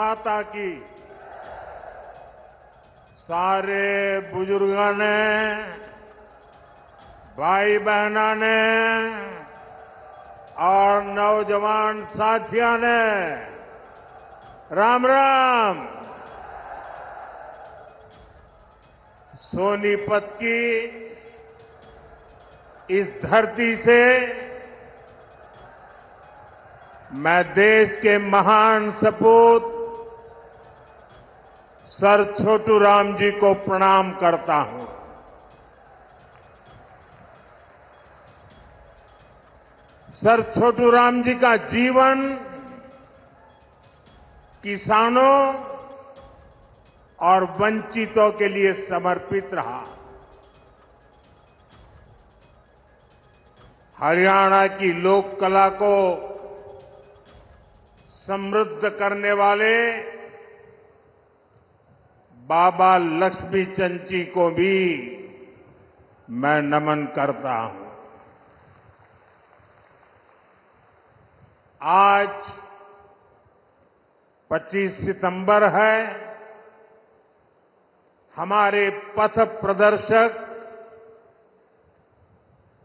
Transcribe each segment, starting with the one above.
माता की। सारे बुजुर्गों ने, भाई बहनों ने और नौजवान साथियों ने राम राम। सोनीपत की इस धरती से मैं देश के महान सपूत सर छोटू राम जी को प्रणाम करता हूं। सर छोटू राम जी का जीवन किसानों और वंचितों के लिए समर्पित रहा। हरियाणा की लोक कला को समृद्ध करने वाले बाबा लक्ष्मी चंद जी को भी मैं नमन करता हूं। आज 25 सितंबर है। हमारे पथ प्रदर्शक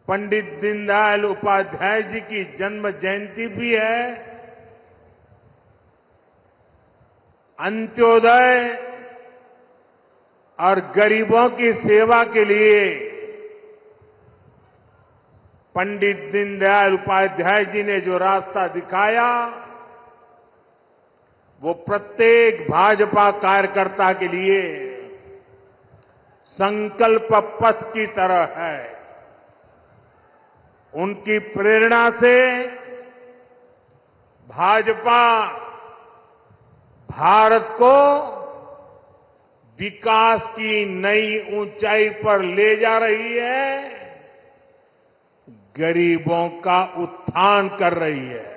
पंडित दीनदयाल उपाध्याय जी की जन्म जयंती भी है। अंत्योदय और गरीबों की सेवा के लिए पंडित दीनदयाल उपाध्याय जी ने जो रास्ता दिखाया, वो प्रत्येक भाजपा कार्यकर्ता के लिए संकल्प पथ की तरह है। उनकी प्रेरणा से भाजपा भारत को विकास की नई ऊंचाई पर ले जा रही है, गरीबों का उत्थान कर रही है।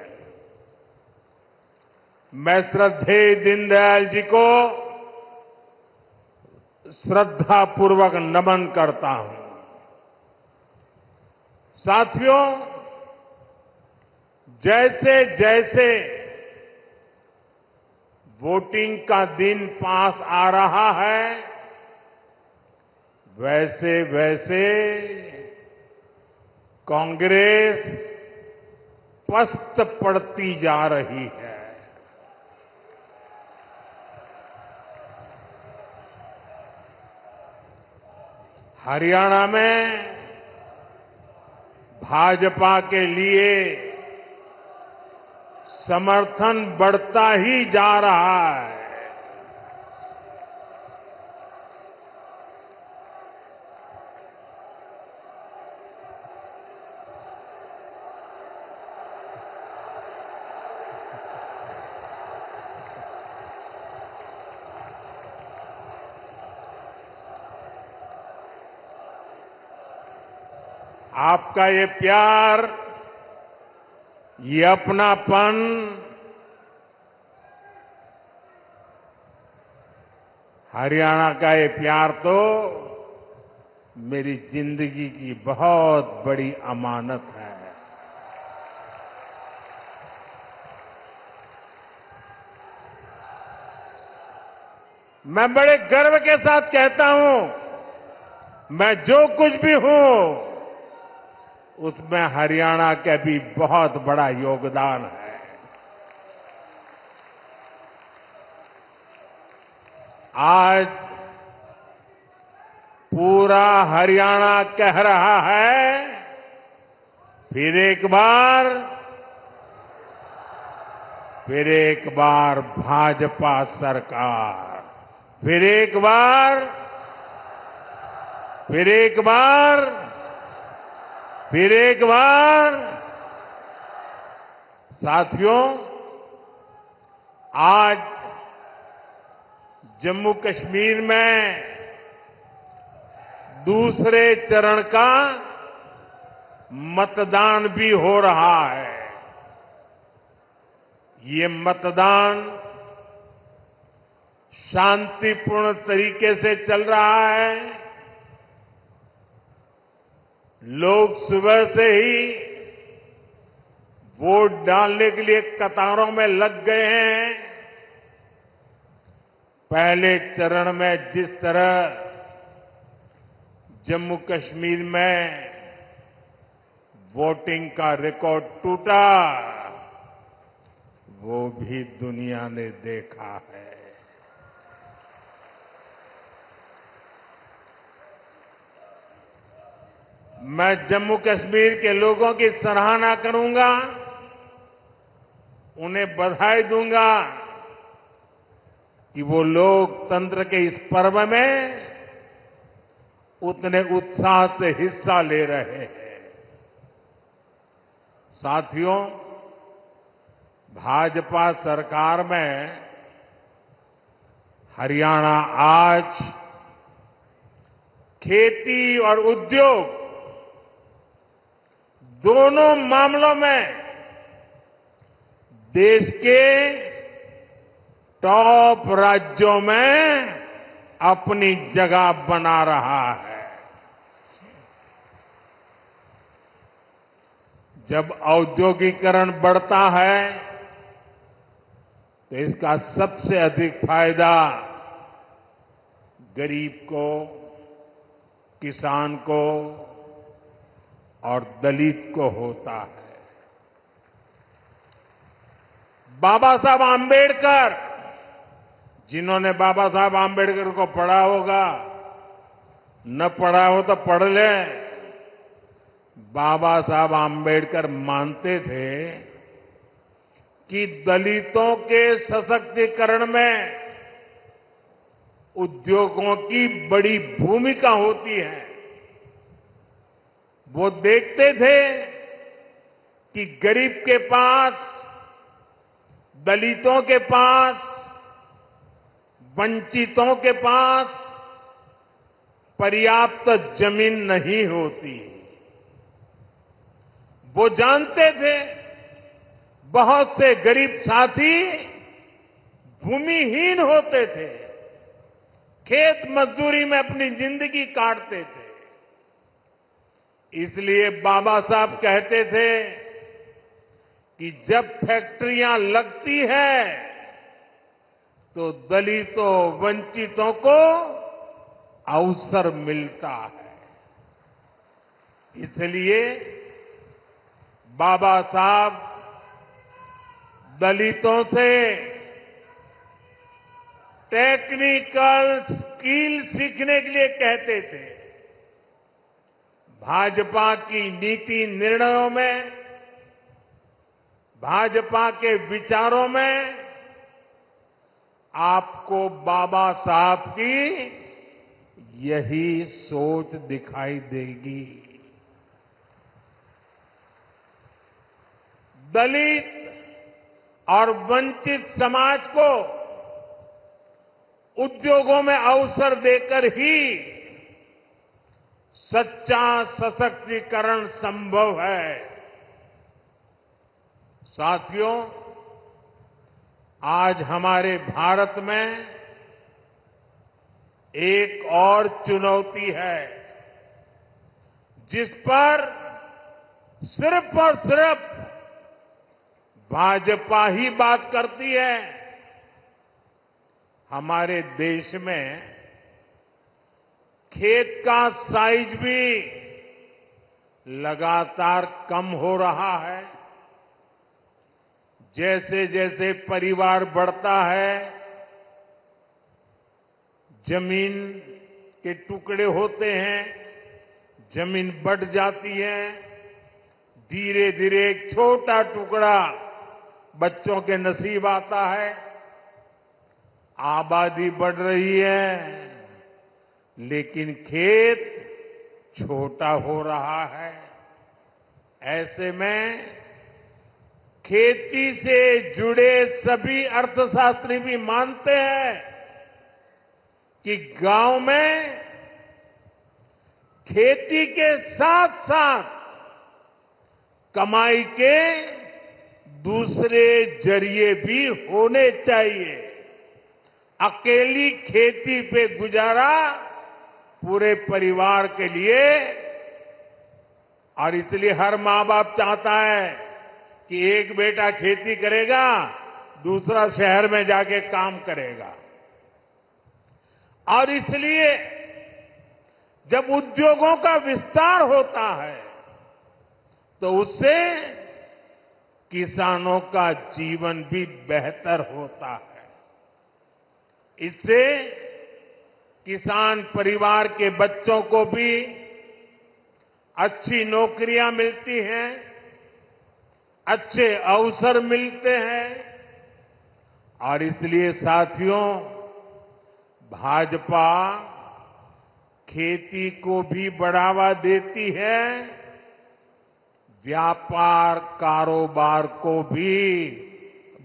मैं श्रद्धेय दीनदयाल जी को श्रद्धापूर्वक नमन करता हूं। साथियों, जैसे जैसे वोटिंग का दिन पास आ रहा है, वैसे वैसे कांग्रेस पस्त पड़ती जा रही है। हरियाणा में भाजपा के लिए समर्थन बढ़ता ही जा रहा है। आपका ये प्यार, ये अपनापन हरियाणा का ये प्यार तो मेरी जिंदगी की बहुत बड़ी अमानत है। मैं बड़े गर्व के साथ कहता हूं, मैं जो कुछ भी हूं उसमें हरियाणा का भी बहुत बड़ा योगदान है। आज पूरा हरियाणा कह रहा है, फिर एक बार भाजपा सरकार, फिर एक बार। साथियों, आज जम्मू कश्मीर में दूसरे चरण का मतदान भी हो रहा है। ये मतदान शांतिपूर्ण तरीके से चल रहा है। लोग सुबह से ही वोट डालने के लिए कतारों में लग गए हैं। पहले चरण में जिस तरह जम्मू कश्मीर में वोटिंग का रिकॉर्ड टूटा, वो भी दुनिया ने देखा है। मैं जम्मू कश्मीर के लोगों की सराहना करूंगा, उन्हें बधाई दूंगा कि वो लोकतंत्र के इस पर्व में उतने उत्साह से हिस्सा ले रहे हैं। साथियों, भाजपा सरकार में हरियाणा आज खेती और उद्योग दोनों मामलों में देश के टॉप राज्यों में अपनी जगह बना रहा है। जब औद्योगिकरण बढ़ता है तो इसका सबसे अधिक फायदा गरीब को, किसान को और दलित को होता है। बाबा साहब आम्बेडकर, जिन्होंने बाबा साहब आम्बेडकर को पढ़ा होगा, न पढ़ा हो तो पढ़ ले, बाबा साहब आम्बेडकर मानते थे कि दलितों के सशक्तिकरण में उद्योगों की बड़ी भूमिका होती है। वो देखते थे कि गरीब के पास, दलितों के पास, वंचितों के पास पर्याप्त जमीन नहीं होती। वो जानते थे बहुत से गरीब साथी भूमिहीन होते थे, खेत मजदूरी में अपनी जिंदगी काटते थे। इसलिए बाबा साहब कहते थे कि जब फैक्ट्रियां लगती है तो दलितों, वंचितों को अवसर मिलता है। इसलिए बाबा साहब दलितों से टेक्निकल स्किल सीखने के लिए कहते थे। भाजपा की नीति निर्णयों में, भाजपा के विचारों में आपको बाबा साहब की यही सोच दिखाई देगी। दलित और वंचित समाज को उद्योगों में अवसर देकर ही सच्चा सशक्तिकरण संभव है। साथियों, आज हमारे भारत में एक और चुनौती है जिस पर सिर्फ और सिर्फ भाजपा ही बात करती है। हमारे देश में खेत का साइज भी लगातार कम हो रहा है। जैसे जैसे परिवार बढ़ता है, जमीन के टुकड़े होते हैं, जमीन बढ़ जाती है। धीरे धीरे एक छोटा टुकड़ा बच्चों के नसीब आता है। आबादी बढ़ रही है, लेकिन खेत छोटा हो रहा है। ऐसे में खेती से जुड़े सभी अर्थशास्त्री भी मानते हैं कि गांव में खेती के साथ साथ कमाई के दूसरे जरिए भी होने चाहिए। अकेली खेती पे गुजारा पूरे परिवार के लिए, और इसलिए हर मां बाप चाहता है कि एक बेटा खेती करेगा, दूसरा शहर में जाके काम करेगा। और इसलिए जब उद्योगों का विस्तार होता है तो उससे किसानों का जीवन भी बेहतर होता है। इससे किसान परिवार के बच्चों को भी अच्छी नौकरियां मिलती हैं, अच्छे अवसर मिलते हैं और इसलिए साथियों, भाजपा खेती को भी बढ़ावा देती है, व्यापार कारोबार को भी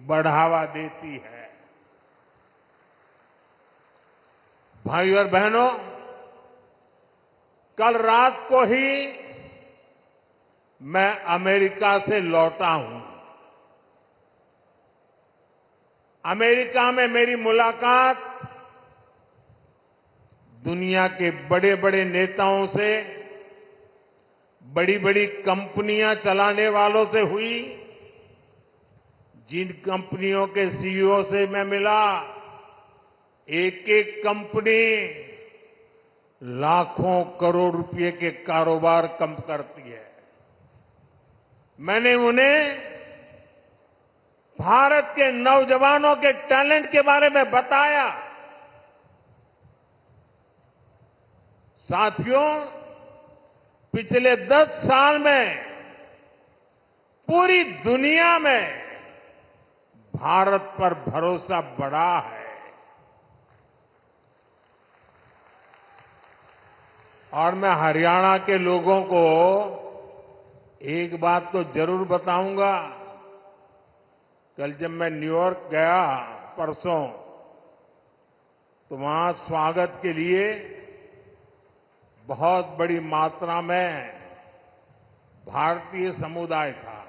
बढ़ावा देती है। भाइयों और बहनों, कल रात को ही मैं अमेरिका से लौटा हूं। अमेरिका में मेरी मुलाकात दुनिया के बड़े बड़े नेताओं से, बड़ी बड़ी कंपनियां चलाने वालों से हुई। जिन कंपनियों के सीईओ से मैं मिला, एक एक कंपनी लाखों करोड़ रुपए के कारोबार कम करती है। मैंने उन्हें भारत के नौजवानों के टैलेंट के बारे में बताया। साथियों, पिछले 10 साल में पूरी दुनिया में भारत पर भरोसा बढ़ा है और मैं हरियाणा के लोगों को एक बात तो जरूर बताऊंगा। कल जब मैं न्यूयॉर्क गया परसों, तो वहां स्वागत के लिए बहुत बड़ी मात्रा में भारतीय समुदाय था।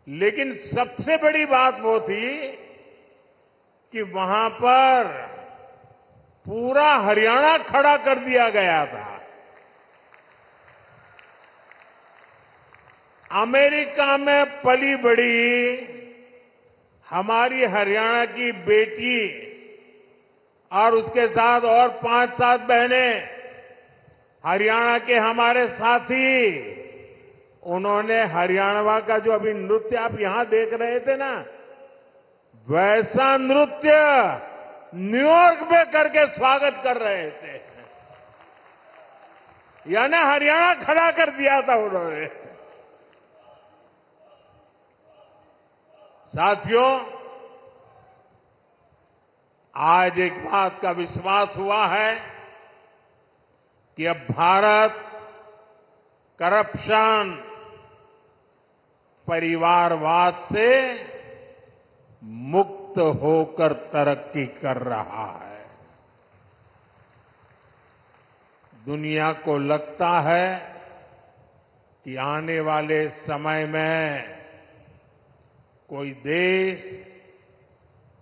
लेकिन सबसे बड़ी बात वो थी कि वहां पर पूरा हरियाणा खड़ा कर दिया गया था। अमेरिका में पली बड़ी हमारी हरियाणा की बेटी और उसके साथ और 5-7 बहनें, हरियाणा के हमारे साथी, उन्होंने हरियाणा का जो अभी नृत्य आप यहां देख रहे थे ना, वैसा नृत्य न्यूयॉर्क में करके स्वागत कर रहे थे। यानी हरियाणा खड़ा कर दिया था उन्होंने। साथियों, आज एक बात का विश्वास हुआ है कि अब भारत करप्शन, परिवारवाद से मुक्त होकर तरक्की कर रहा है। दुनिया को लगता है कि आने वाले समय में कोई देश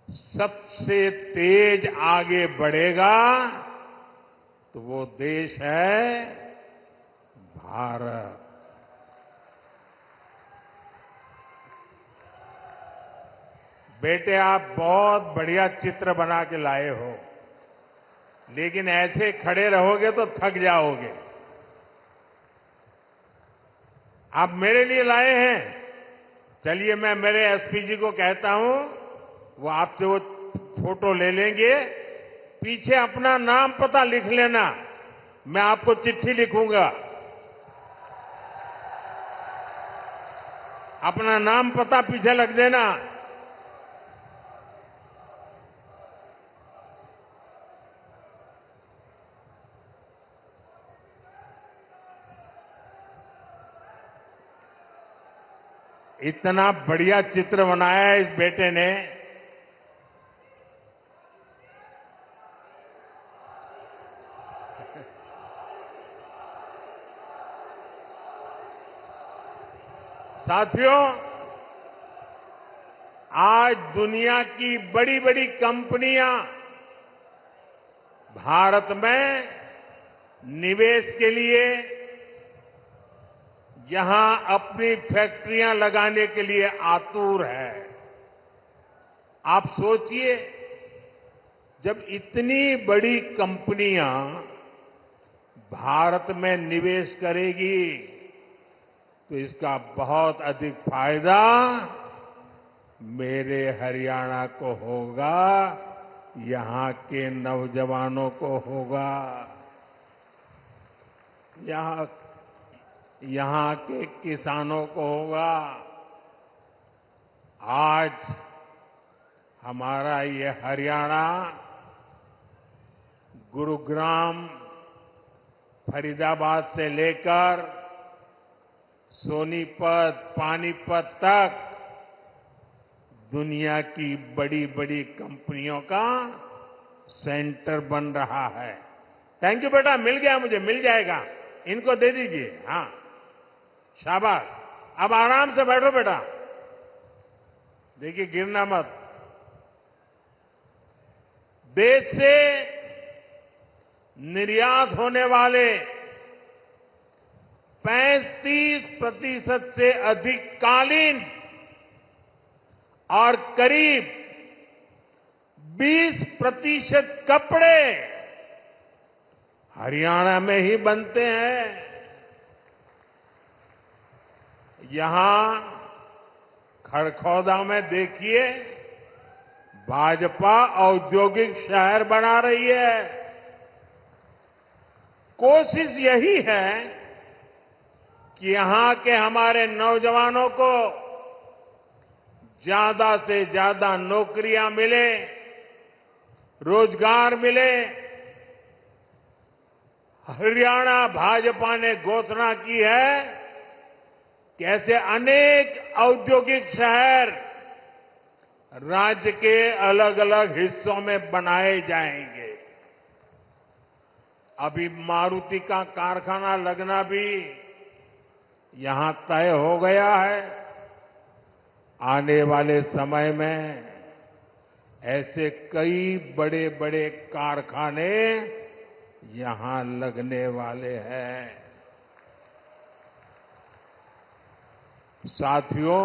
सबसे तेज आगे बढ़ेगा तो वो देश है भारत। बेटे, आप बहुत बढ़िया चित्र बना के लाए हो, लेकिन ऐसे खड़े रहोगे तो थक जाओगे। आप मेरे लिए लाए हैं। चलिए, मैं मेरे एसपी जी को कहता हूं, वो आपसे वो फोटो ले लेंगे। पीछे अपना नाम पता लिख लेना, मैं आपको चिट्ठी लिखूंगा। अपना नाम पता पीछे लग देना। इतना बढ़िया चित्र बनाया है इस बेटे ने। साथियों, आज दुनिया की बड़ी बड़ी कंपनियां भारत में निवेश के लिए, यहां अपनी फैक्ट्रियां लगाने के लिए आतुर है। आप सोचिए, जब इतनी बड़ी कंपनियां भारत में निवेश करेगी तो इसका बहुत अधिक फायदा मेरे हरियाणा को होगा, यहां के नौजवानों को होगा, यहां के किसानों को होगा। आज हमारा ये हरियाणा गुरुग्राम, फरीदाबाद से लेकर सोनीपत, पानीपत तक दुनिया की बड़ी बड़ी कंपनियों का सेंटर बन रहा है। थैंक यू बेटा, मिल गया मुझे, मिल जाएगा, इनको दे दीजिए। हाँ, शाबाश। अब आराम से बैठो बेटा, देखिए गिरना मत। देश से निर्यात होने वाले 35% से अधिक कालीन और करीब 20% कपड़े हरियाणा में ही बनते हैं। यहां खरखौदा में देखिए, भाजपा औद्योगिक शहर बना रही है। कोशिश यही है कि यहां के हमारे नौजवानों को ज्यादा से ज्यादा नौकरियां मिले, रोजगार मिले। हरियाणा भाजपा ने घोषणा की है कि ऐसे अनेक औद्योगिक शहर राज्य के अलग अलग हिस्सों में बनाए जाएंगे। अभी मारुति का कारखाना लगना भी यहां तय हो गया है। आने वाले समय में ऐसे कई बड़े बड़े कारखाने यहां लगने वाले हैं। साथियों,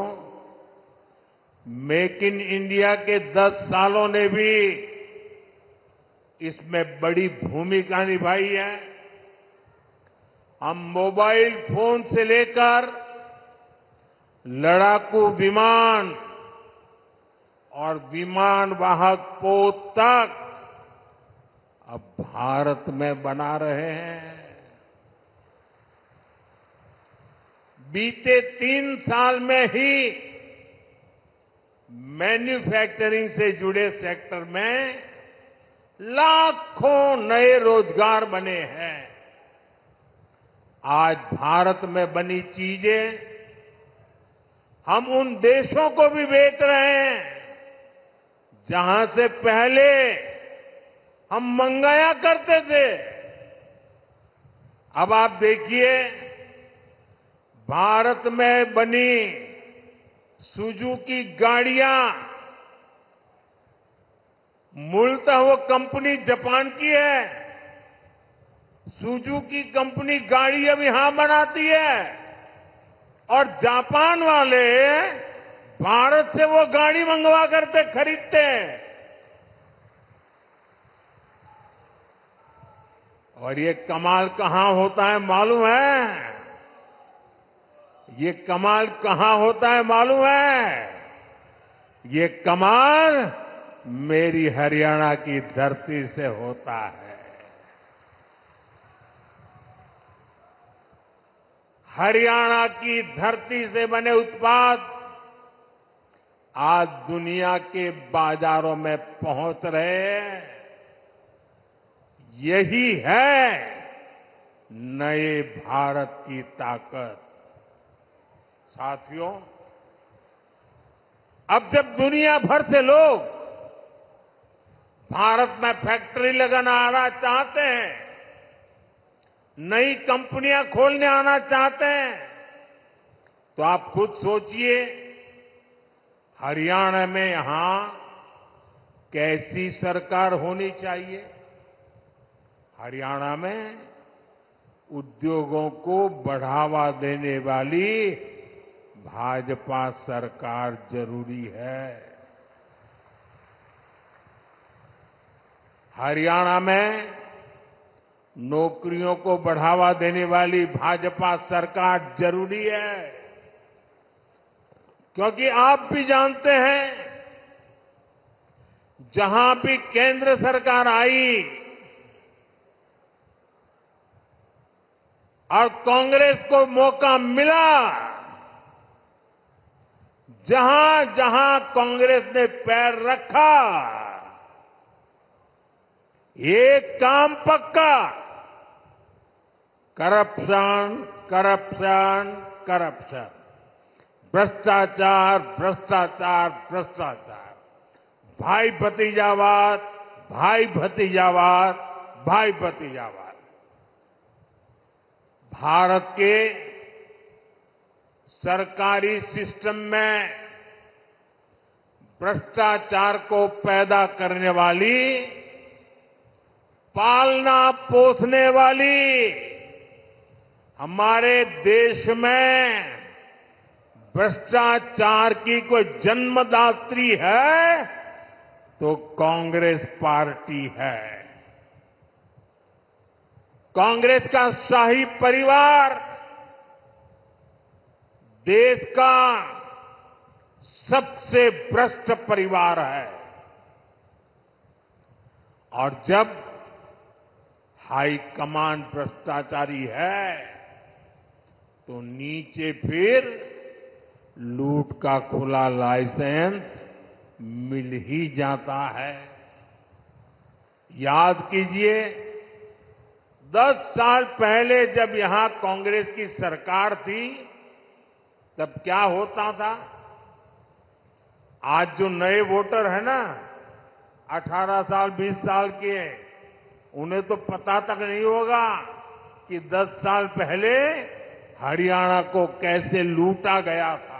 मेक इन इंडिया के 10 सालों ने भी इसमें बड़ी भूमिका निभाई है। हम मोबाइल फोन से लेकर लड़ाकू विमान और विमान वाहक पोत तक अब भारत में बना रहे हैं। बीते 3 साल में ही मैन्युफैक्चरिंग से जुड़े सेक्टर में लाखों नए रोजगार बने हैं। आज भारत में बनी चीजें हम उन देशों को भी बेच रहे हैं जहां से पहले हम मंगाया करते थे। अब आप देखिए, भारत में बनी सुजुकी गाड़ियां, मूलतः वो कंपनी जापान की है। सुजुकी कंपनी गाड़ी अब यहां बनाती है और जापान वाले भारत से वो गाड़ी मंगवा करते खरीदते हैं। और ये कमाल कहां होता है मालूम है? ये कमाल कहां होता है मालूम है? ये कमाल मेरी हरियाणा की धरती से होता है। हरियाणा की धरती से बने उत्पाद आज दुनिया के बाजारों में पहुंच रहे हैं। यही है नए भारत की ताकत। साथियों, अब जब दुनिया भर से लोग भारत में फैक्ट्री लगाना चाहते हैं, नई कंपनियां खोलने आना चाहते हैं, तो आप खुद सोचिए हरियाणा में यहां कैसी सरकार होनी चाहिए। हरियाणा में उद्योगों को बढ़ावा देने वाली भाजपा सरकार जरूरी है। हरियाणा में नौकरियों को बढ़ावा देने वाली भाजपा सरकार जरूरी है, क्योंकि आप भी जानते हैं जहां भी केंद्र सरकार आई और कांग्रेस को मौका मिला, जहां जहां कांग्रेस ने पैर रखा, एक काम पक्का, करप्शन, करप्शन, करप्शन, भ्रष्टाचार, भ्रष्टाचार, भ्रष्टाचार, भाई भतीजावाद, भाई भतीजावाद, भाई भतीजावाद। भारत के सरकारी सिस्टम में भ्रष्टाचार को पैदा करने वाली, पालना पोसने वाली, हमारे देश में भ्रष्टाचार की कोई जन्मदात्री है तो कांग्रेस पार्टी है। कांग्रेस का शाही परिवार देश का सबसे भ्रष्ट परिवार है, और जब हाईकमान भ्रष्टाचारी है तो नीचे फिर लूट का खुला लाइसेंस मिल ही जाता है। याद कीजिए, 10 साल पहले जब यहां कांग्रेस की सरकार थी तब क्या होता था। आज जो नए वोटर है ना, 18 साल 20 साल के, उन्हें तो पता तक नहीं होगा कि 10 साल पहले हरियाणा को कैसे लूटा गया था।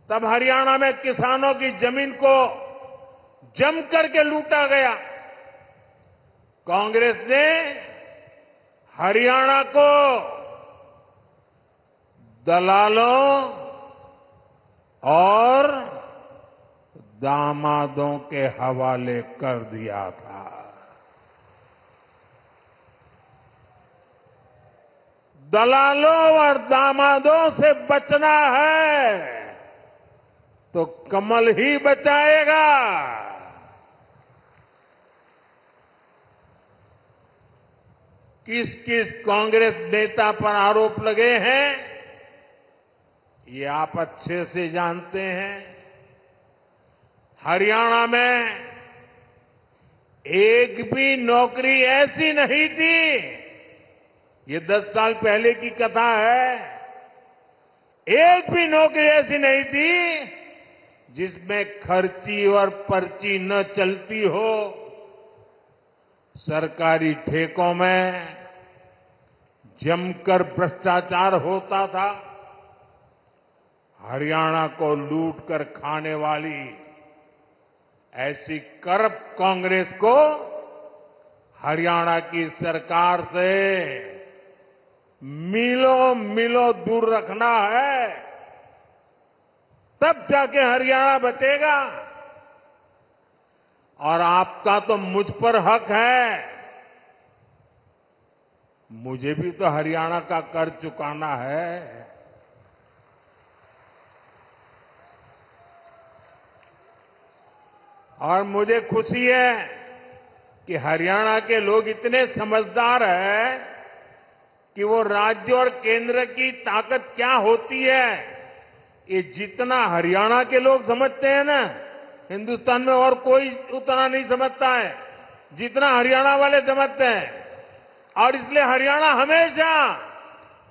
तब हरियाणा में किसानों की जमीन को जम करके लूटा गया। कांग्रेस ने हरियाणा को दलालों और दामादों के हवाले कर दिया था। दलालों और दामादों से बचना है तो कमल ही बचाएगा। किस किस कांग्रेस नेता पर आरोप लगे हैं ये आप अच्छे से जानते हैं। हरियाणा में एक भी नौकरी ऐसी नहीं थी, ये 10 साल पहले की कथा है, एक भी नौकरी ऐसी नहीं थी जिसमें खर्ची और पर्ची न चलती हो। सरकारी ठेकों में जमकर भ्रष्टाचार होता था। हरियाणा को लूट कर खाने वाली ऐसी करप्ट कांग्रेस को हरियाणा की सरकार से मीलों मीलों दूर रखना है, तब जाके हरियाणा बचेगा। और आपका तो मुझ पर हक है, मुझे भी तो हरियाणा का कर्ज चुकाना है। और मुझे खुशी है कि हरियाणा के लोग इतने समझदार हैं कि वो राज्य और केंद्र की ताकत क्या होती है, ये जितना हरियाणा के लोग समझते हैं ना, हिंदुस्तान में और कोई उतना नहीं समझता है जितना हरियाणा वाले समझते हैं। और इसलिए हरियाणा हमेशा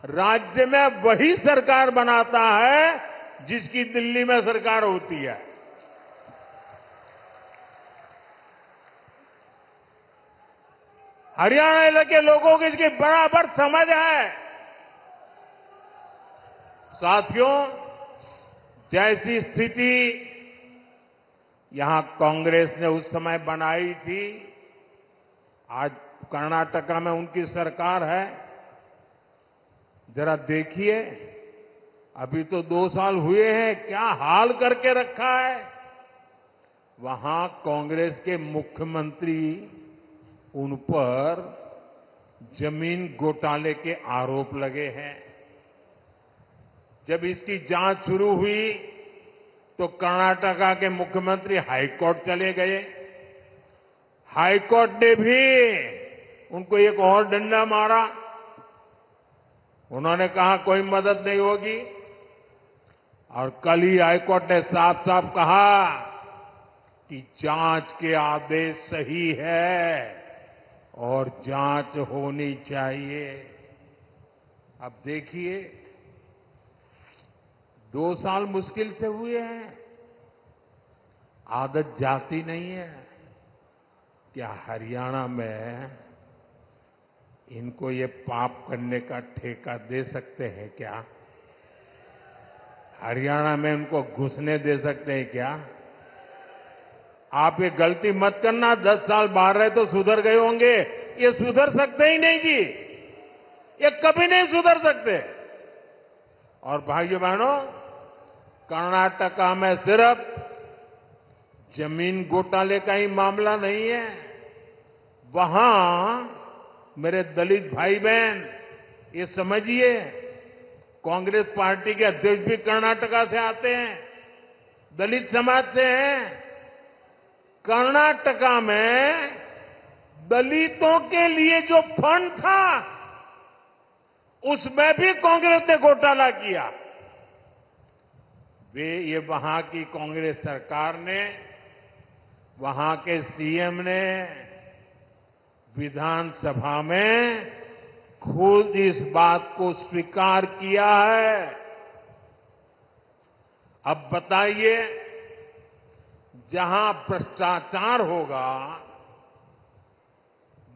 राज्य में वही सरकार बनाता है जिसकी दिल्ली में सरकार होती है। हरियाणा के लोगों की इसकी बराबर समझ है। साथियों, जैसी स्थिति यहां कांग्रेस ने उस समय बनाई थी, आज कर्नाटका में उनकी सरकार है। जरा देखिए, अभी तो 2 साल हुए हैं, क्या हाल करके रखा है। वहां कांग्रेस के मुख्यमंत्री उन पर जमीन घोटाले के आरोप लगे हैं। जब इसकी जांच शुरू हुई तो कर्नाटका के मुख्यमंत्री हाईकोर्ट चले गए। हाईकोर्ट ने भी उनको एक और डंडा मारा। उन्होंने कहा कोई मदद नहीं होगी। और कल ही हाईकोर्ट ने साफ साफ कहा कि जांच के आदेश सही है और जांच होनी चाहिए। अब देखिए, 2 साल मुश्किल से हुए हैं, आदत जाती नहीं है। क्या हरियाणा में इनको ये पाप करने का ठेका दे सकते हैं क्या? हरियाणा में उनको घुसने दे सकते हैं क्या? आप ये गलती मत करना। 10 साल बाहर रहे तो सुधर गए होंगे, ये सुधर सकते ही नहीं जी। ये कभी नहीं सुधर सकते। और भाइयों बहनों, कर्नाटका में सिर्फ जमीन घोटाले का ही मामला नहीं है। वहां मेरे दलित भाई बहन ये समझिए, कांग्रेस पार्टी के अध्यक्ष भी कर्नाटका से आते हैं, दलित समाज से हैं। कर्नाटका में दलितों के लिए जो फंड था उसमें भी कांग्रेस ने घोटाला किया। ये वहां की कांग्रेस सरकार ने, वहां के सीएम ने विधानसभा में खुद इस बात को स्वीकार किया है। अब बताइए, जहां भ्रष्टाचार होगा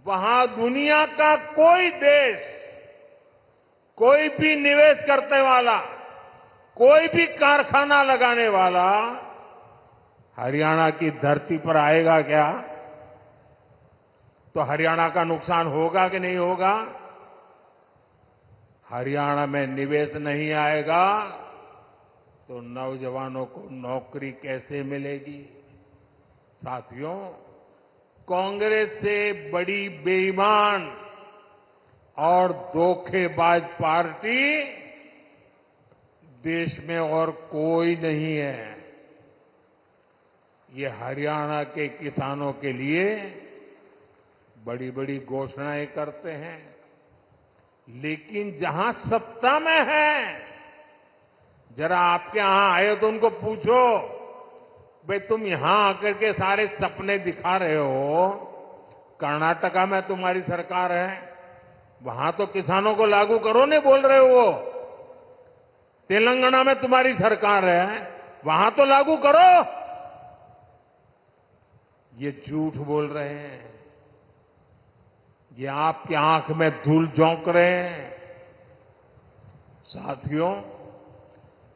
वहां दुनिया का कोई देश, कोई भी निवेश करने वाला, कोई भी कारखाना लगाने वाला हरियाणा की धरती पर आएगा क्या? तो हरियाणा का नुकसान होगा कि नहीं होगा? हरियाणा में निवेश नहीं आएगा तो नौजवानों को नौकरी कैसे मिलेगी? साथियों, कांग्रेस से बड़ी बेईमान और धोखेबाज पार्टी देश में और कोई नहीं है। ये हरियाणा के किसानों के लिए बड़ी बड़ी घोषणाएं करते हैं, लेकिन जहां सत्ता में है, जरा आपके यहां आए तो उनको पूछो, भाई तुम यहां आकर के सारे सपने दिखा रहे हो, कर्नाटका में तुम्हारी सरकार है, वहां तो किसानों को लागू करो नहीं बोल रहे हो। तेलंगाना में तुम्हारी सरकार है, वहां तो लागू करो। ये झूठ बोल रहे हैं, ये आपकी आंख में धूल झोंक रहे हैं। साथियों,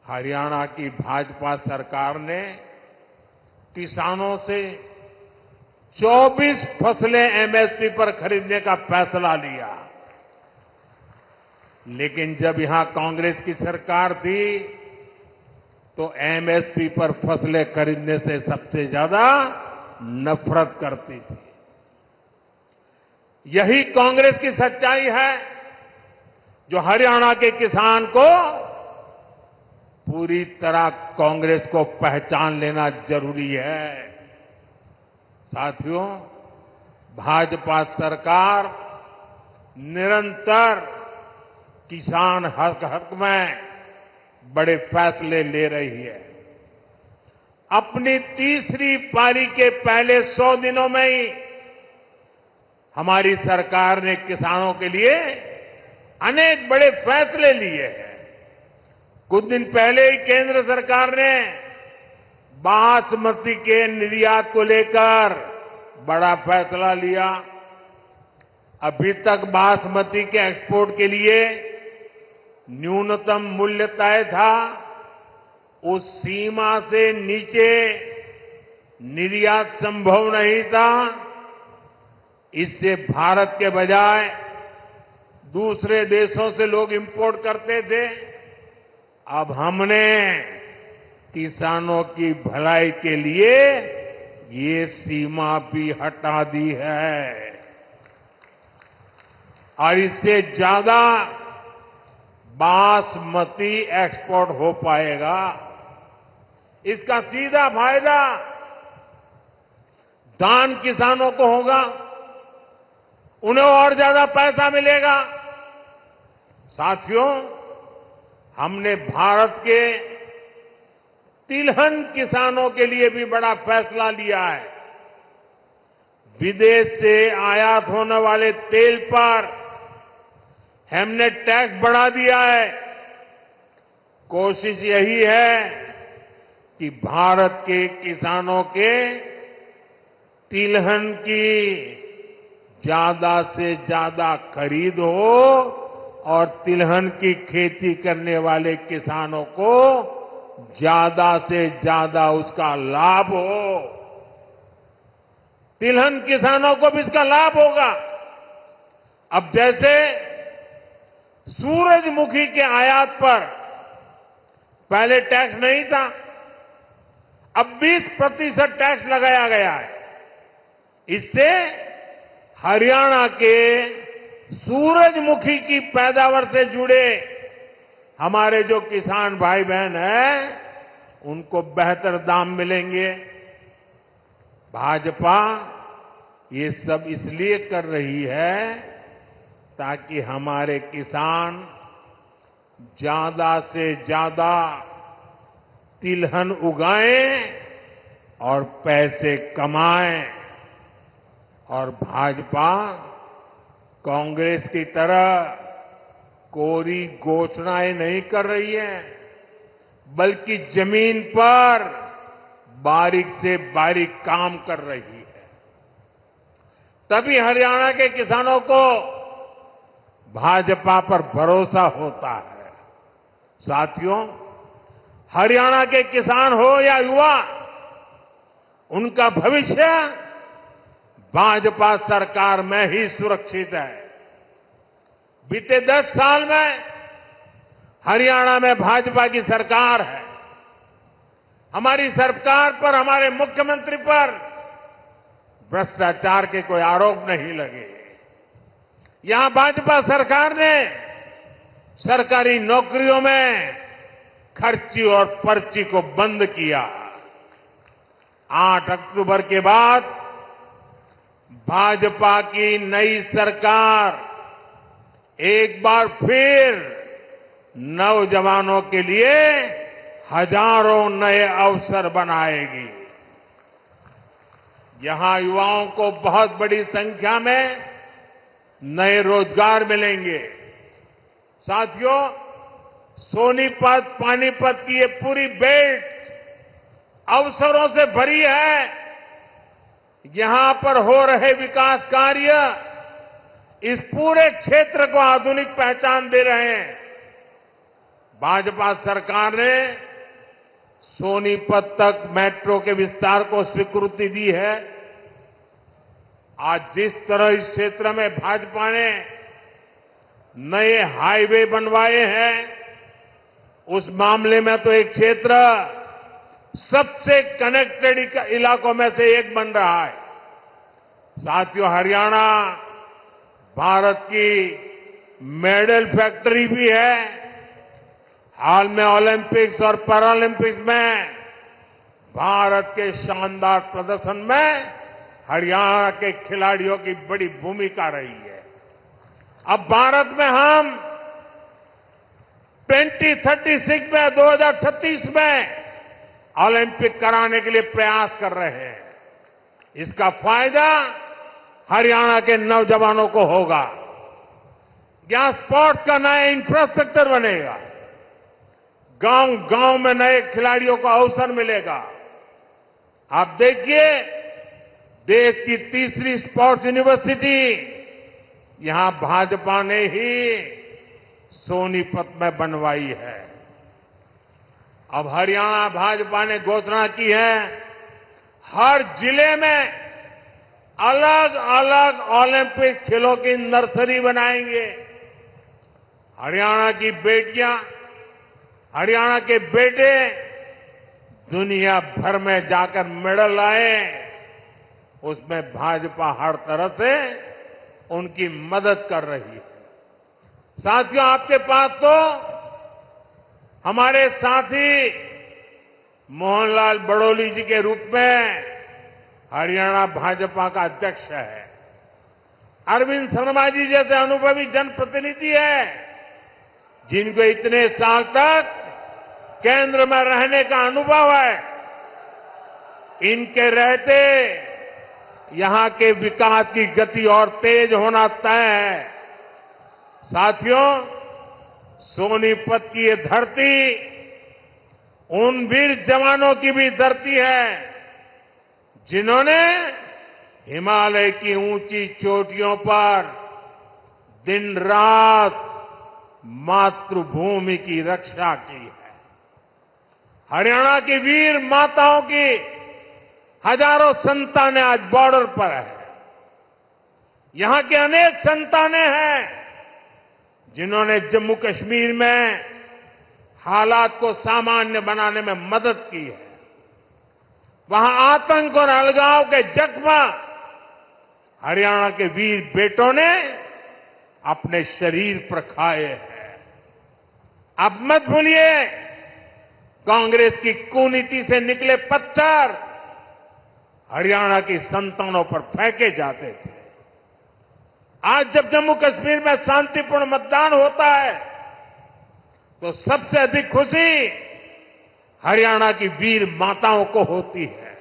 हरियाणा की भाजपा सरकार ने किसानों से 24 फसलें एमएसपी पर खरीदने का फैसला लिया, लेकिन जब यहां कांग्रेस की सरकार थी तो एमएसपी पर फसलें खरीदने से सबसे ज्यादा नफरत करती थी। यही कांग्रेस की सच्चाई है जो हरियाणा के किसान को पूरी तरह कांग्रेस को पहचान लेना जरूरी है। साथियों, भाजपा सरकार निरंतर किसान हक में बड़े फैसले ले रही है। अपनी तीसरी पारी के पहले 100 दिनों में ही हमारी सरकार ने किसानों के लिए अनेक बड़े फैसले लिए हैं। कुछ दिन पहले ही केंद्र सरकार ने बासमती के निर्यात को लेकर बड़ा फैसला लिया। अभी तक बासमती के एक्सपोर्ट के लिए न्यूनतम मूल्य तय था, उस सीमा से नीचे निर्यात संभव नहीं था। इससे भारत के बजाय दूसरे देशों से लोग इंपोर्ट करते थे। अब हमने किसानों की भलाई के लिए ये सीमा भी हटा दी है और इससे ज्यादा बासमती एक्सपोर्ट हो पाएगा। इसका सीधा फायदा धान किसानों को होगा, उन्हें और ज्यादा पैसा मिलेगा। साथियों, हमने भारत के तिलहन किसानों के लिए भी बड़ा फैसला लिया है। विदेश से आयात होने वाले तेल पर हमने टैक्स बढ़ा दिया है। कोशिश यही है कि भारत के किसानों के तिलहन की ज्यादा से ज्यादा खरीद हो और तिलहन की खेती करने वाले किसानों को ज्यादा से ज्यादा उसका लाभ हो। तिलहन किसानों को भी इसका लाभ होगा। अब जैसे सूरजमुखी के आयात पर पहले टैक्स नहीं था, अब 20% टैक्स लगाया गया है। इससे हरियाणा के सूरजमुखी की पैदावार से जुड़े हमारे जो किसान भाई बहन हैं, उनको बेहतर दाम मिलेंगे। भाजपा ये सब इसलिए कर रही है ताकि हमारे किसान ज्यादा से ज्यादा तिलहन उगाएं और पैसे कमाएं। और भाजपा कांग्रेस की तरह कोरी घोषणाएं नहीं कर रही है, बल्कि जमीन पर बारीक से बारीक काम कर रही है। तभी हरियाणा के किसानों को भाजपा पर भरोसा होता है। साथियों, हरियाणा के किसान हो या युवा, उनका भविष्य भाजपा सरकार में ही सुरक्षित है। बीते 10 साल में हरियाणा में भाजपा की सरकार है। हमारी सरकार पर, हमारे मुख्यमंत्री पर भ्रष्टाचार के कोई आरोप नहीं लगे। यहां भाजपा सरकार ने सरकारी नौकरियों में खर्ची और पर्ची को बंद किया। 8 अक्टूबर के बाद भाजपा की नई सरकार एक बार फिर नौजवानों के लिए हजारों नए अवसर बनाएगी। यहां युवाओं को बहुत बड़ी संख्या में नए रोजगार मिलेंगे। साथियों, सोनीपत, पानीपत की ये पूरी बेल्ट अवसरों से भरी है। यहां पर हो रहे विकास कार्य इस पूरे क्षेत्र को आधुनिक पहचान दे रहे हैं। भाजपा सरकार ने सोनीपत तक मेट्रो के विस्तार को स्वीकृति दी है। आज जिस तरह इस क्षेत्र में भाजपा ने नए हाईवे बनवाए हैं, उस मामले में तो एक क्षेत्र सबसे कनेक्टेड इलाकों में से एक बन रहा है। साथियों, हरियाणा भारत की मेडल फैक्ट्री भी है। हाल में ओलंपिक्स और पैरालंपिक्स में भारत के शानदार प्रदर्शन में हरियाणा के खिलाड़ियों की बड़ी भूमिका रही है। अब भारत में हम 2036 में, 2036 में ओलंपिक कराने के लिए प्रयास कर रहे हैं। इसका फायदा हरियाणा के नौजवानों को होगा। यहां स्पोर्ट्स का नया इंफ्रास्ट्रक्चर बनेगा। गांव गांव में नए खिलाड़ियों को अवसर मिलेगा। आप देखिए, देश की तीसरी स्पोर्ट्स यूनिवर्सिटी यहां भाजपा ने ही सोनीपत में बनवाई है। अब हरियाणा भाजपा ने घोषणा की है, हर जिले में अलग अलग ओलंपिक खेलों की नर्सरी बनाएंगे। हरियाणा की बेटियां, हरियाणा के बेटे दुनिया भर में जाकर मेडल लाए, उसमें भाजपा हर तरह से उनकी मदद कर रही है। साथियों, आपके पास तो हमारे साथी मोहनलाल बड़ौली जी के रूप में हरियाणा भाजपा का अध्यक्ष है। अरविंद शर्मा जी जैसे अनुभवी जनप्रतिनिधि है, जिनको इतने साल तक केंद्र में रहने का अनुभव है। इनके रहते यहां के विकास की गति और तेज होना तय है। साथियों, सोनीपत की ये धरती उन वीर जवानों की भी धरती है, जिन्होंने हिमालय की ऊंची चोटियों पर दिन रात मातृभूमि की रक्षा की है। हरियाणा की वीर माताओं की हजारों संतानें आज बॉर्डर पर है। यहां के अनेक संतानें हैं जिन्होंने जम्मू कश्मीर में हालात को सामान्य बनाने में मदद की है। वहां आतंक और अलगाव के जख्म हरियाणा के वीर बेटों ने अपने शरीर पर खाए हैं। अब मत भूलिए, कांग्रेस की कुनीति से निकले पत्थर हरियाणा की संतानों पर फेंके जाते थे। आज जब जम्मू कश्मीर में शांतिपूर्ण मतदान होता है तो सबसे अधिक खुशी हरियाणा की वीर माताओं को होती है।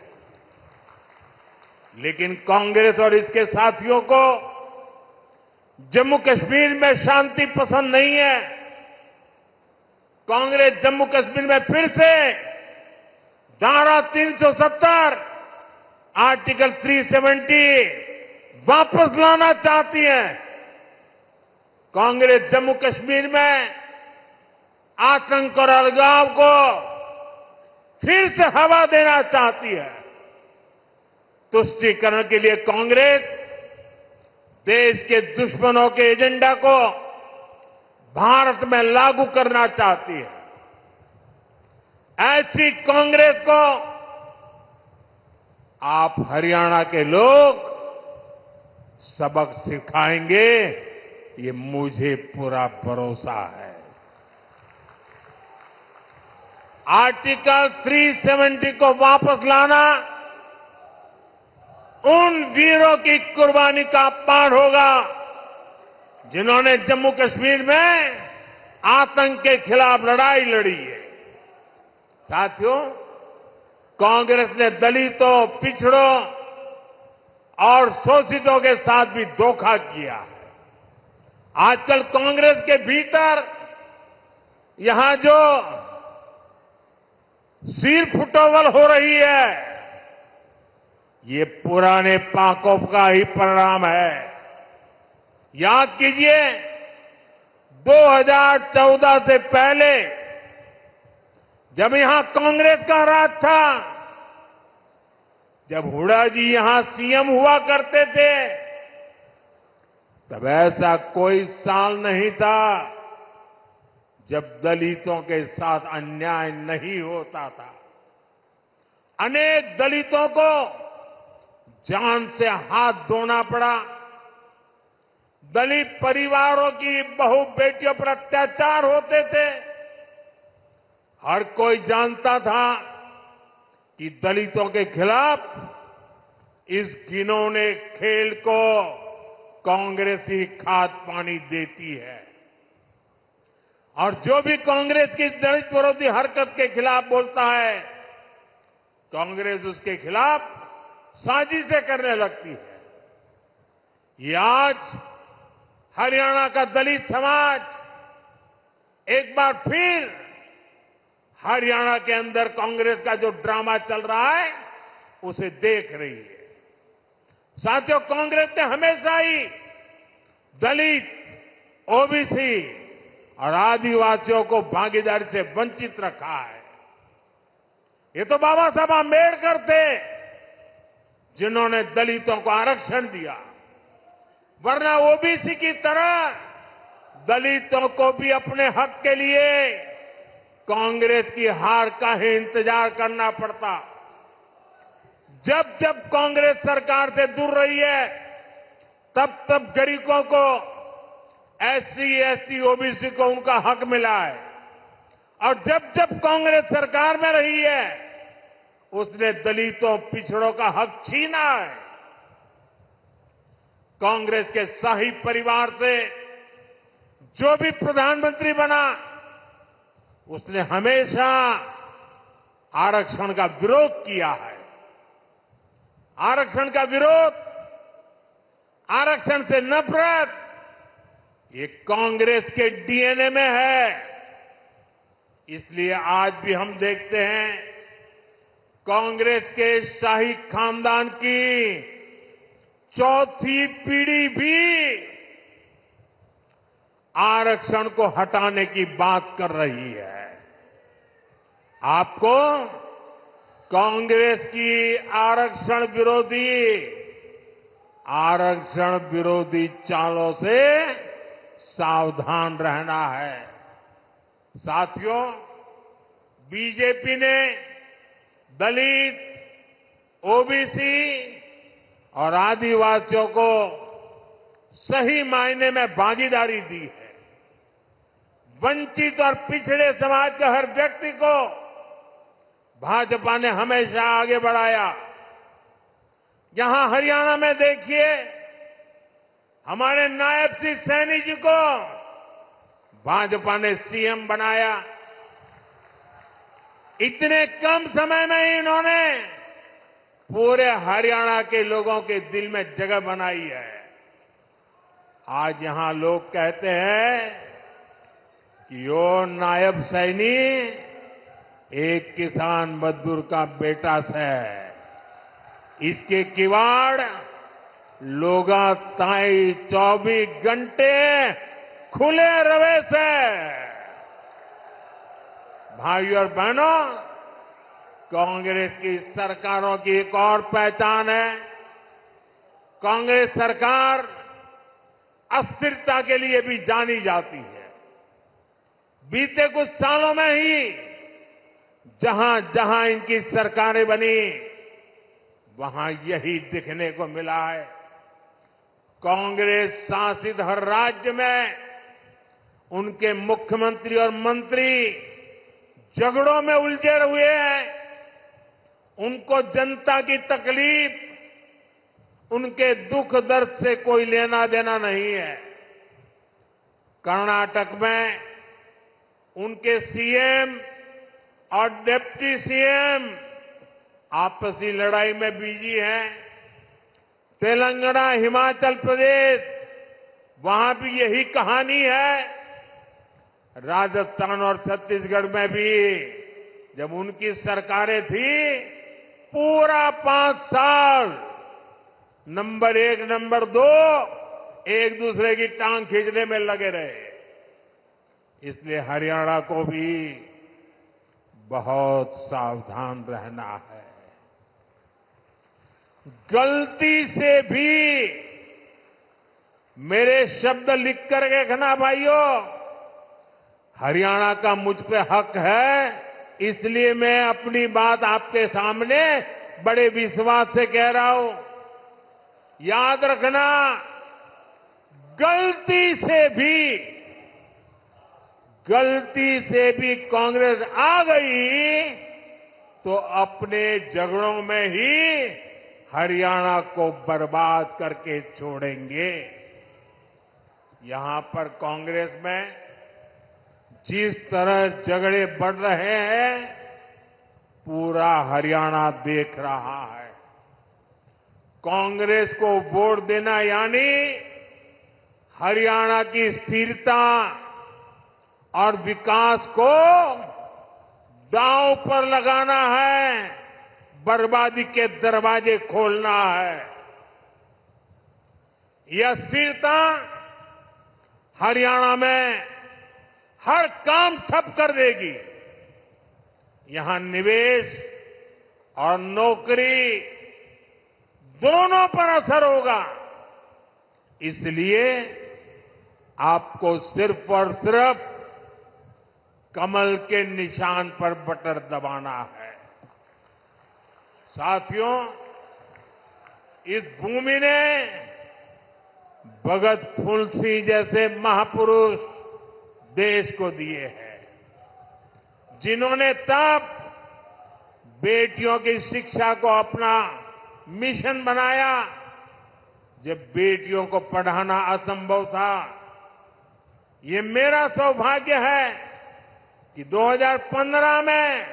लेकिन कांग्रेस और इसके साथियों को जम्मू कश्मीर में शांति पसंद नहीं है। कांग्रेस जम्मू कश्मीर में फिर से धारा 370, आर्टिकल 370 वापस लाना चाहती है। कांग्रेस जम्मू कश्मीर में आतंक और अलगाव को फिर से हवा देना चाहती है। तुष्टीकरण के लिए कांग्रेस देश के दुश्मनों के एजेंडा को भारत में लागू करना चाहती है। ऐसी कांग्रेस को आप हरियाणा के लोग सबक सिखाएंगे, ये मुझे पूरा भरोसा है। आर्टिकल 370 को वापस लाना उन वीरों की कुर्बानी का अपमान होगा जिन्होंने जम्मू कश्मीर में आतंक के खिलाफ लड़ाई लड़ी है। साथियों, कांग्रेस ने दलितों, पिछड़ों और शोषितों के साथ भी धोखा किया है। आजकल कांग्रेस के भीतर यहां जो सिर फुटोवल हो रही है, ये पुराने पाकों का ही परिणाम है। याद कीजिए, 2014 से पहले जब यहां कांग्रेस का राज था, जब हुड्डा जी यहां सीएम हुआ करते थे, तब ऐसा कोई साल नहीं था जब दलितों के साथ अन्याय नहीं होता था। अनेक दलितों को जान से हाथ धोना पड़ा। दलित परिवारों की बहु बेटियों पर अत्याचार होते थे। हर कोई जानता था कि दलितों के खिलाफ इस घिनौने खेल को कांग्रेस ही खाद पानी देती है। और जो भी कांग्रेस की दलित विरोधी हरकत के खिलाफ बोलता है, कांग्रेस उसके खिलाफ साजिशें करने लगती है। ये आज हरियाणा का दलित समाज एक बार फिर हरियाणा के अंदर कांग्रेस का जो ड्रामा चल रहा है उसे देख रही है। साथियों, कांग्रेस ने हमेशा ही दलित, ओबीसी और आदिवासियों को भागीदारी से वंचित रखा है। ये तो बाबा साहब आंबेडकर थे जिन्होंने दलितों को आरक्षण दिया, वरना ओबीसी की तरह दलितों को भी अपने हक के लिए कांग्रेस की हार का ही इंतजार करना पड़ता। जब जब कांग्रेस सरकार से दूर रही है, तब तब गरीबों को, एससी, एसटी, ओबीसी को उनका हक मिला है। और जब जब कांग्रेस सरकार में रही है, उसने दलितों, पिछड़ों का हक छीना है। कांग्रेस के शाही परिवार से जो भी प्रधानमंत्री बना, उसने हमेशा आरक्षण का विरोध किया है। आरक्षण का विरोध, आरक्षण से नफरत, ये कांग्रेस के डीएनए में है। इसलिए आज भी हम देखते हैं, कांग्रेस के शाही खानदान की चौथी पीढ़ी भी आरक्षण को हटाने की बात कर रही है। आपको कांग्रेस की आरक्षण विरोधी चालों से सावधान रहना है। साथियों, बीजेपी ने दलित, ओबीसी और आदिवासियों को सही मायने में भागीदारी दी है। वंचित और पिछड़े समाज के हर व्यक्ति को भाजपा ने हमेशा आगे बढ़ाया। यहां हरियाणा में देखिए, हमारे नायब सिंह सैनी जी को भाजपा ने सीएम बनाया। इतने कम समय में ही इन्होंने पूरे हरियाणा के लोगों के दिल में जगह बनाई है। आज यहां लोग कहते हैं कि यो नायब सैनी एक किसान मजदूर का बेटा है। इसके किवाड़ लोगा ताई 24 घंटे खुले रवे से। भाइयों और बहनों, कांग्रेस की सरकारों की एक और पहचान है, कांग्रेस सरकार अस्थिरता के लिए भी जानी जाती है। बीते कुछ सालों में ही जहां जहां इनकी सरकारें बनी, वहां यही दिखने को मिला है। कांग्रेस शासित हर राज्य में उनके मुख्यमंत्री और मंत्री झगड़ों में उलझे हुए हैं। उनको जनता की तकलीफ, उनके दुख दर्द से कोई लेना देना नहीं है। कर्नाटक में उनके सीएम और डिप्टी सीएम आपसी लड़ाई में बिजी हैं। तेलंगाना, हिमाचल प्रदेश, वहां भी यही कहानी है। राजस्थान और छत्तीसगढ़ में भी जब उनकी सरकारें थी, पूरा 5 साल नंबर 1, नंबर 2 एक दूसरे की टांग खींचने में लगे रहे। इसलिए हरियाणा को भी बहुत सावधान रहना है। गलती से भी मेरे शब्द लिख कर रखना भाइयों, हरियाणा का मुझ पे हक है, इसलिए मैं अपनी बात आपके सामने बड़े विश्वास से कह रहा हूं। याद रखना, गलती से भी कांग्रेस आ गई तो अपने झगड़ों में ही हरियाणा को बर्बाद करके छोड़ेंगे। यहां पर कांग्रेस में जिस तरह झगड़े बढ़ रहे हैं, पूरा हरियाणा देख रहा है। कांग्रेस को वोट देना यानी हरियाणा की स्थिरता और विकास को दांव पर लगाना है, बर्बादी के दरवाजे खोलना है। यह स्थिरता हरियाणा में हर काम ठप कर देगी। यहां निवेश और नौकरी दोनों पर असर होगा। इसलिए आपको सिर्फ और सिर्फ कमल के निशान पर बटन दबाना है। साथियों, इस भूमि ने भगत फूल सिंह जैसे महापुरुष देश को दिए हैं, जिन्होंने तब बेटियों की शिक्षा को अपना मिशन बनाया जब बेटियों को पढ़ाना असंभव था। ये मेरा सौभाग्य है कि 2015 में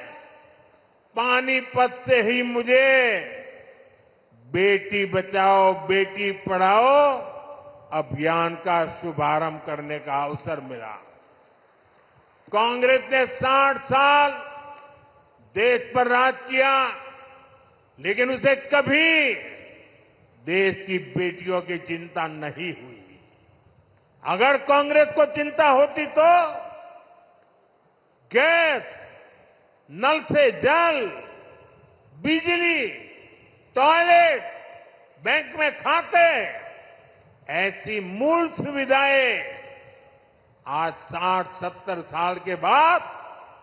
पानीपत से ही मुझे बेटी बचाओ बेटी पढ़ाओ अभियान का शुभारंभ करने का अवसर मिला। कांग्रेस ने 60 साल देश पर राज किया, लेकिन उसे कभी देश की बेटियों की चिंता नहीं हुई। अगर कांग्रेस को चिंता होती तो गैस, नल से जल, बिजली, टॉयलेट, बैंक में खाते, ऐसी मूल सुविधाएं आज 60-70 साल के बाद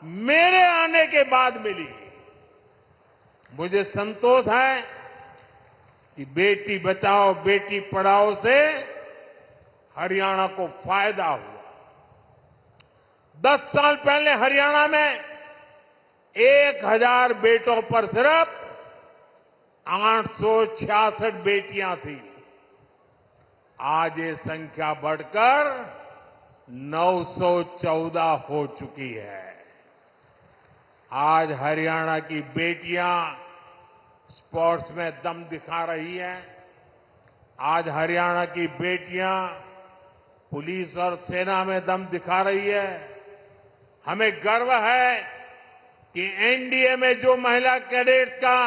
मेरे आने के बाद मिली। मुझे संतोष है कि बेटी बचाओ बेटी पढ़ाओ से हरियाणा को फायदा हुआ। 10 साल पहले हरियाणा में 1000 बेटों पर सिर्फ 866 बेटियां थी। आज ये संख्या बढ़कर 914 हो चुकी है। आज हरियाणा की बेटियां स्पोर्ट्स में दम दिखा रही हैं। आज हरियाणा की बेटियां पुलिस और सेना में दम दिखा रही है। हमें गर्व है कि एनडीए में जो महिला कैडेट्स का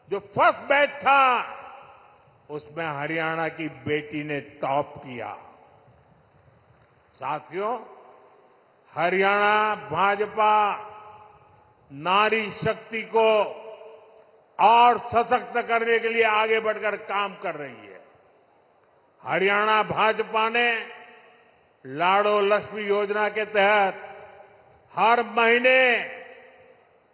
जो फर्स्ट बैच था, उसमें हरियाणा की बेटी ने टॉप किया। साथियों, हरियाणा भाजपा नारी शक्ति को और सशक्त करने के लिए आगे बढ़कर काम कर रही है। हरियाणा भाजपा ने लाड़ो लक्ष्मी योजना के तहत हर महीने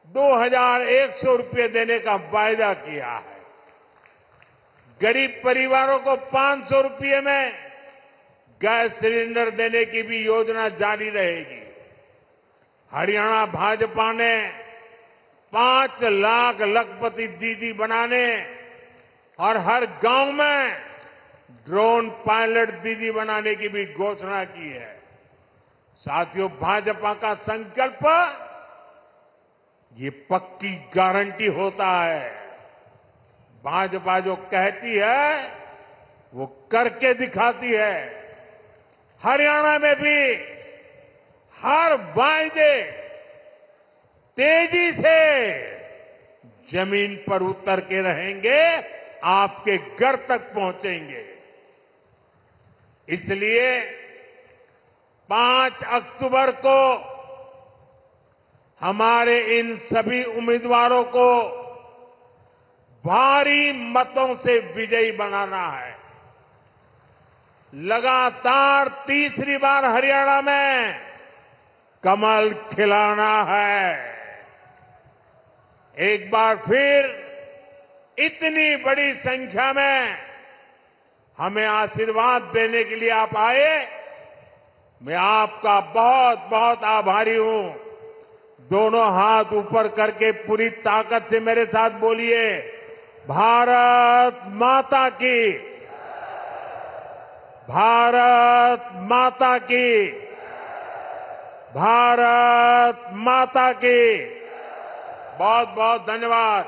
2100 रुपये देने का वायदा किया है। गरीब परिवारों को 500 रुपये में गैस सिलेंडर देने की भी योजना जारी रहेगी। हरियाणा भाजपा ने 5 लाख लखपति दीदी बनाने और हर गांव में ड्रोन पायलट दीदी बनाने की भी घोषणा की है। साथियों, भाजपा का संकल्प ये पक्की गारंटी होता है। भाजपा जो कहती है वो करके दिखाती है। हरियाणा में भी हर वायदे तेजी से जमीन पर उतर के रहेंगे, आपके घर तक पहुंचेंगे। इसलिए 5 अक्टूबर को हमारे इन सभी उम्मीदवारों को भारी मतों से विजयी बनाना है। लगातार तीसरी बार हरियाणा में कमल खिलाना है। एक बार फिर इतनी बड़ी संख्या में हमें आशीर्वाद देने के लिए आप आए, मैं आपका बहुत बहुत आभारी हूं। दोनों हाथ ऊपर करके पूरी ताकत से मेरे साथ बोलिए, भारत माता की, भारत माता की, भारत माता की। बहुत बहुत धन्यवाद।